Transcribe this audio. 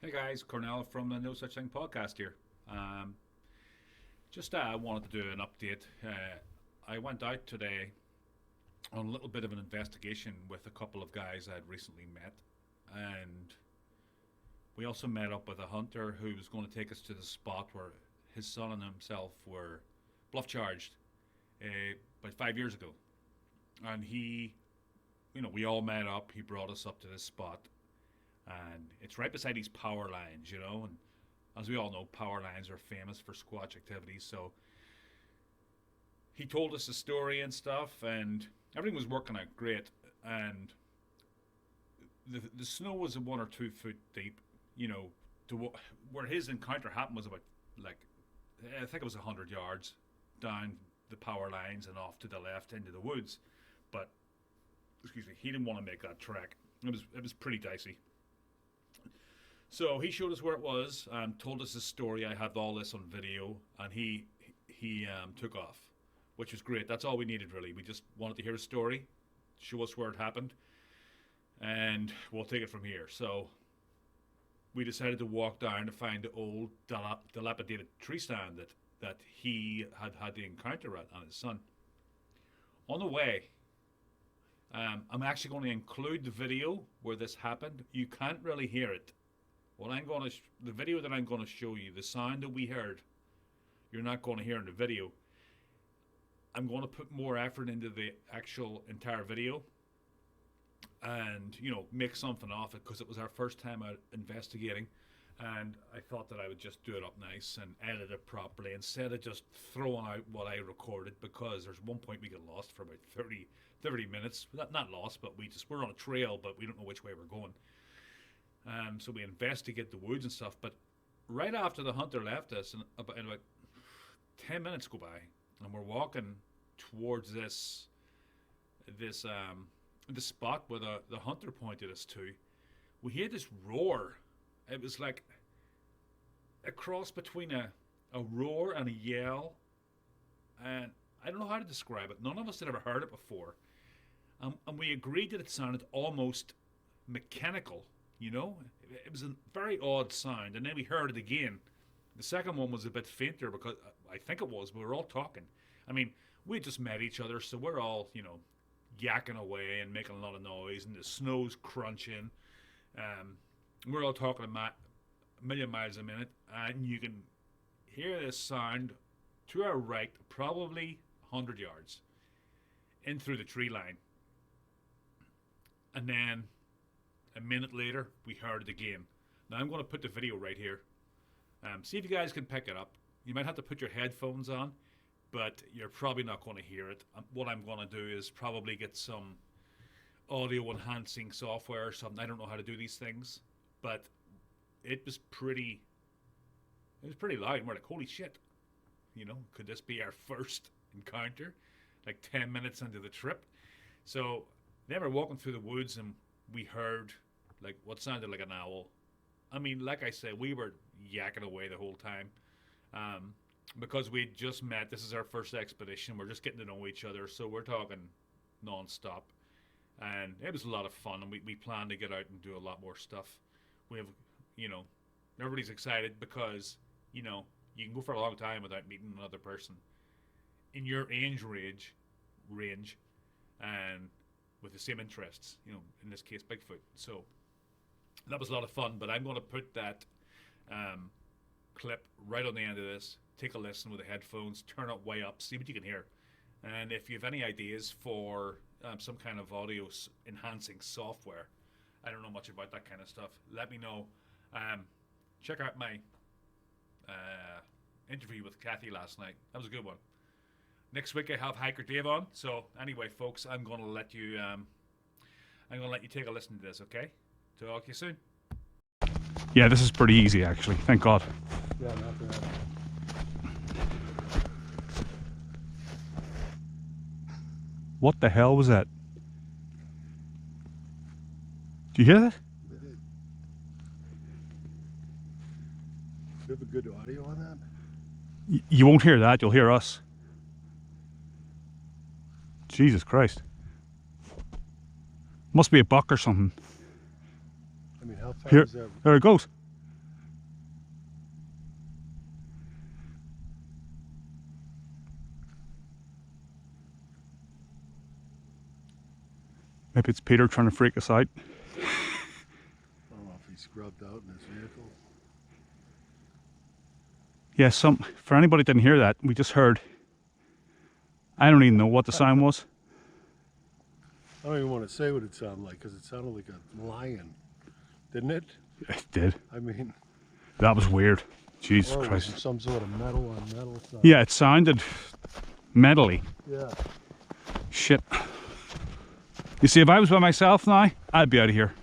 Hey guys, Cornell from the No Such Thing podcast here. Just wanted to do an update. I went out today on a little bit of an investigation with a couple of guys I'd recently met, and we also met up with a hunter who was going to take us to the spot where his son and himself were bluff charged about 5 years ago. And we all met up. He brought us up to this spot, and it's right beside these power lines, and as we all know, power lines are famous for squatch activities. So he told us the story and stuff, and everything was working out great. And the snow was 1 or 2 foot deep. Where his encounter happened was about, like, I think it was 100 yards down the power lines and off to the left into the woods. But excuse me, he didn't want to make that trek. It was pretty dicey. So he showed us where it was, told us the story. I had all this on video, and he took off, which was great. That's all we needed, really. We just wanted to hear a story, show us where it happened, and we'll take it from here. So we decided to walk down to find the old dilapidated tree stand that he had the encounter at on his son. On the way, I'm actually going to include the video where this happened. You can't really hear it. The video that I'm going to show you, the sound that we heard, you're not going to hear in the video. I'm going to put more effort into the actual entire video and, make something off it, because it was our first time out investigating, and I thought that I would just do it up nice and edit it properly instead of just throwing out what I recorded, because there's one point we get lost for about 30 minutes. Not lost, but we're on a trail, but we don't know which way we're going. So we investigate the woods and stuff, but right after the hunter left us, and about 10 minutes go by, and we're walking towards this spot where the hunter pointed us to. We hear this roar. It was like a cross between a roar and a yell, and I don't know how to describe it. None of us had ever heard it before, and we agreed that it sounded almost mechanical. It was a very odd sound, and then we heard it again. The second one was a bit fainter, because I think it was, we were all talking. I mean, we just met each other, so we're all, yakking away and making a lot of noise, and the snow's crunching. We're all talking a million miles a minute, and you can hear this sound to our right, probably 100 yards in through the tree line. And then a minute later, we heard it again. Now I'm going to put the video right here. See if you guys can pick it up. You might have to put your headphones on, but you're probably not going to hear it. What I'm going to do is probably get some audio enhancing software or something. I don't know how to do these things, but it was pretty loud. And we're like, holy shit, could this be our first encounter? Like 10 minutes into the trip. So then we're walking through the woods, and we heard like what sounded like an owl. I mean, like I said, we were yakking away the whole time, because we just met. This is our first expedition. We're just getting to know each other, so we're talking non-stop, and it was a lot of fun. And we plan to get out and do a lot more stuff. We have, everybody's excited because you can go for a long time without meeting another person in your age range, and with the same interests, in this case, Bigfoot. So that was a lot of fun, but I'm going to put that clip right on the end of this. Take a listen with the headphones, turn it way up, see what you can hear. And if you have any ideas for some kind of audio enhancing software, I don't know much about that kind of stuff, let me know. Check out my interview with Kathy last night. That was a good one. Next week I have Hiker Dave on. So anyway, folks, I'm going to let you take a listen to this, okay? Talk to you soon. Yeah, this is pretty easy, actually. Thank God. Yeah, not bad. What the hell was that? Do you hear that? Do you have a good audio on that? You won't hear that. You'll hear us. Jesus Christ. Must be a buck or something. I mean, how far Here, is that? there it goes. Maybe it's Peter trying to freak us out. I don't know if he's scrubbed out in his vehicle. Yeah, for anybody that didn't hear that, we just heard. I don't even know what the sound was. I don't even want to say what it sounded like because it sounded like a lion, didn't it? It did. I mean, That was weird. Jesus or was Christ. it some sort of metal on metal sound? Yeah, it sounded metally. Yeah. Shit. You see, if I was by myself now, I'd be out of here.